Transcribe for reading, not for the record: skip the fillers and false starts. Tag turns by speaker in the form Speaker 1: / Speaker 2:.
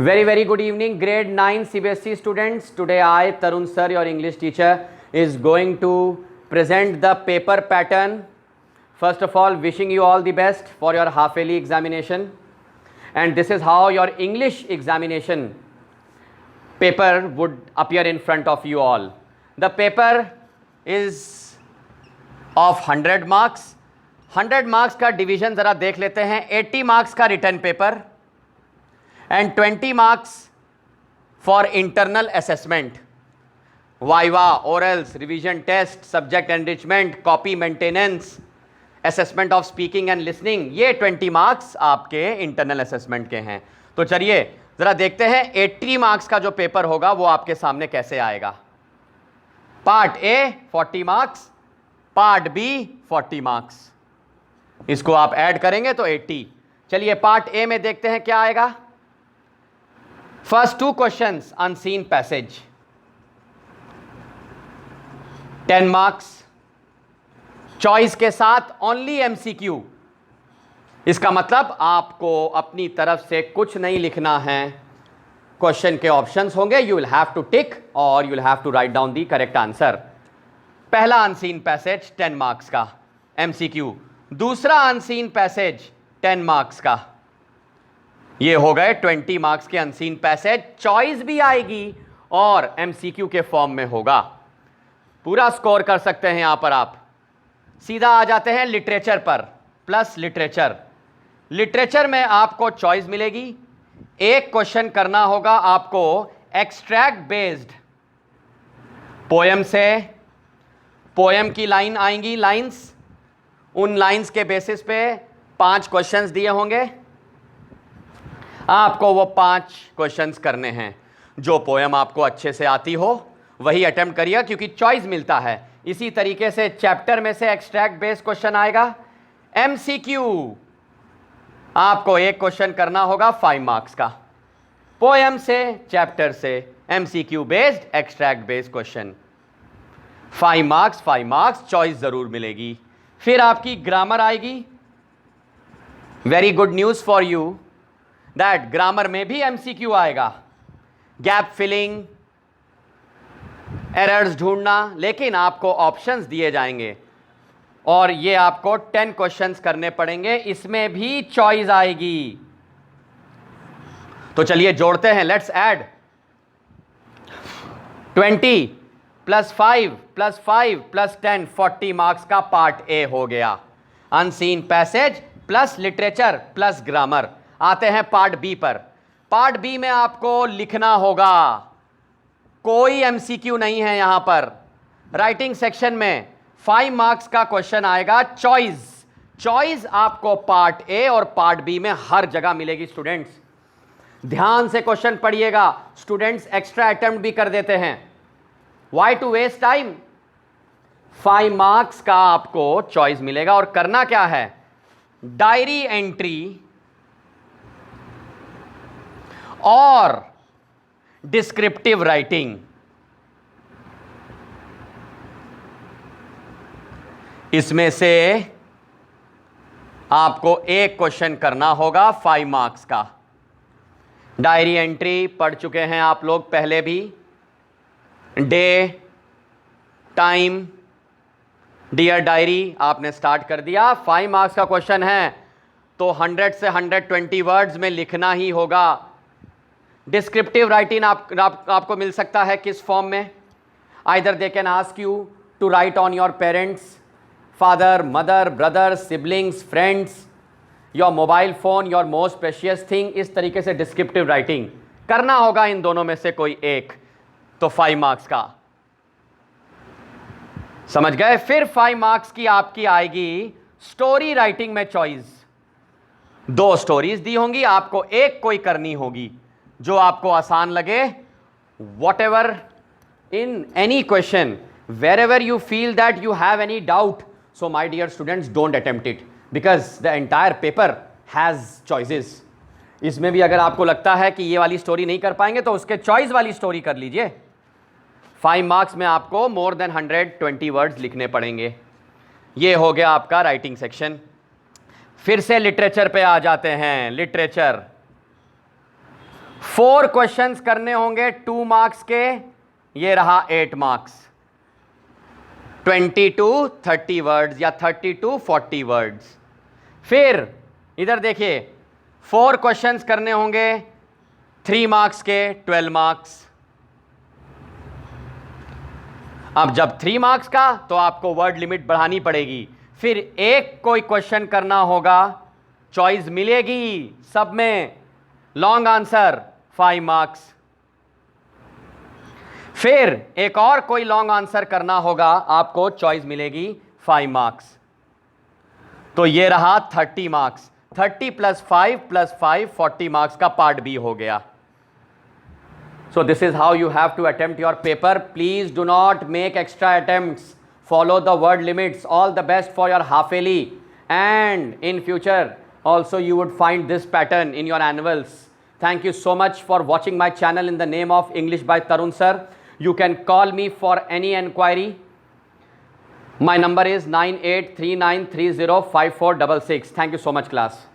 Speaker 1: Very good evening, grade 9 CBSE students. Today I, Tarun sir, your English teacher, is going to present the paper pattern. First of all, wishing you all the best for your half-yearly examination. And this is how your English examination paper would appear in front of you all. The paper is of 100 marks. 100 marks का division ज़रा देख लेते हैं. 80 marks का return paper and 20 marks for internal assessment. Viva, orals, revision test, subject enrichment, copy maintenance, assessment of speaking and listening. ये 20 marks आपके internal assessment के हैं. तो चलिए ज़रा देखते हैं 80 marks का जो पेपर होगा वो आपके सामने कैसे आएगा. Part A 40 marks, part B 40 marks. इसको आप ऐड करेंगे तो 80. चलिए पार्ट ए में देखते हैं क्या आएगा. First two questions, unseen passage, 10 marks, choice के साथ only MCQ. इसका मतलब आपको अपनी तरफ से कुछ नहीं लिखना है. क्वेश्चन के ऑप्शंस होंगे, you will have to tick और you will have to write down the correct answer. पहला अनसीन पैसेज 10 मार्क्स का MCQ. दूसरा अनसीन पैसेज 10 मार्क्स का. ये हो गए 20 मार्क्स के अनसीन पैसेज. चॉइस भी आएगी और MCQ के फॉर्म में होगा. पूरा स्कोर कर सकते हैं यहां पर आप. सीधा आ जाते हैं लिटरेचर पर. Plus literature. लिटरेचर में आपको चॉइस मिलेगी. एक क्वेश्चन करना होगा आपको एक्सट्रैक्ट बेस्ड. पोयम से पोयम की लाइन आएंगी, लाइंस. उन लाइंस के बेसिस पे 5 क्वेश्चंस दिए होंगे. आपको वो 5 क्वेश्चंस करने हैं. जो पोयम आपको अच्छे से आती हो वही अटेम्प्ट करिए क्योंकि चॉइस मिलता है. इसी तरीके से चैप्टर में से एक्सट्रैक्ट बेस्ड क्वेश्चन आएगा. MCQ आपको एक क्वेश्चन करना होगा 5 मार्क्स का. पोयम से, चैप्टर से, MCQ based extract based question 5 marks. Choice जरूर मिलेगी. फिर आपकी ग्रामर आएगी. Very good news for you that grammar में भी MCQ आएगा. गैप फिलिंग, एरर्स ढूंढना, लेकिन आपको ऑप्शंस दिए जाएंगे और ये आपको 10 क्वेश्चंस करने पड़ेंगे. इसमें भी चॉइस आएगी. तो चलिए जोड़ते हैं. लेट्स ऐड 20 + 5 + 5 + 10 40 मार्क्स का पार्ट ए हो गया. Unseen passage plus literature plus grammar. आते हैं पार्ट बी पर. पार्ट बी में आपको लिखना होगा. कोई MCQ नहीं है यहां पर. राइटिंग सेक्शन में 5 मार्क्स का क्वेश्चन आएगा. चॉइस आपको पार्ट ए और पार्ट बी में हर जगह मिलेगी. स्टूडेंट्स ध्यान से क्वेश्चन पढ़िएगा. स्टूडेंट्स एक्स्ट्रा अटेम्प्ट भी कर देते हैं. Why to waste time. 5 marks का आपको चॉइस मिलेगा और करना क्या है. डायरी एंट्री और डिस्क्रिप्टिव राइटिंग. इसमें से आपको एक क्वेश्चन करना होगा 5 मार्क्स का. डायरी एंट्री पढ़ चुके हैं आप लोग पहले भी. डे, टाइम, डियर डायरी आपने स्टार्ट कर दिया. 5 मार्क्स का क्वेश्चन है तो 100 से 120 वर्ड्स में लिखना ही होगा. डिस्क्रिप्टिव राइटिंग आपको मिल सकता है किस फॉर्म में. Either they can ask you to write on your parents, father, mother, brother, siblings, friends, your mobile phone, your most precious thing. इस तरीके से डिस्क्रिप्टिव राइटिंग करना होगा. इन दोनों में से कोई एक. तो 5 मार्क्स का समझ गए. फिर 5 मार्क्स की आपकी आएगी स्टोरी राइटिंग में चॉइस. 2 स्टोरीज दी होंगी. आपको एक कोई करनी होगी जो आपको आसान लगे. Whatever in any question, wherever you feel that you have any doubt, so my dear students don't attempt it because the entire paper has choices. इसमें भी अगर आपको लगता है कि ये वाली स्टोरी नहीं कर पाएंगे तो उसके चॉइस वाली स्टोरी कर लीजिए. 5 मार्क्स में आपको मोर देन 120 वर्ड्स लिखने पड़ेंगे. ये हो गया आपका राइटिंग सेक्शन. फिर से लिटरेचर पे आ जाते हैं. लिटरेचर 4 क्वेश्चंस करने होंगे 2 मार्क्स के, ये रहा 8 मार्क्स, 20 to 30 वर्ड्स या 30 to 40 वर्ड्स। फिर इधर देखिए 4 क्वेश्चंस करने होंगे 3 मार्क्स के, 12 मार्क्स। अब जब 3 मार्क्स का तो आपको वर्ड लिमिट बढ़ानी पड़ेगी। फिर एक कोई क्वेश्चन करना होगा, चॉइस मिलेगी सब में, लॉन्ग आंसर 5 मार्क्स। फिर एक और कोई लॉन्ग आंसर करना होगा, आपको चॉइस मिलेगी 5 मार्क्स। तो ये रहा 30 मार्क्स, 30 + 5 + 5 40 मार्क्स का पार्ट बी हो गया। So this is how you have to attempt your paper. Please do not make extra attempts. Follow the word limits. All the best for your half yearly, and in future also you would find this pattern in your annuals. Thank you so much for watching my channel in the name of English by Tarun sir. You can call me for any enquiry. My number is 9839305466. Thank you so much, class.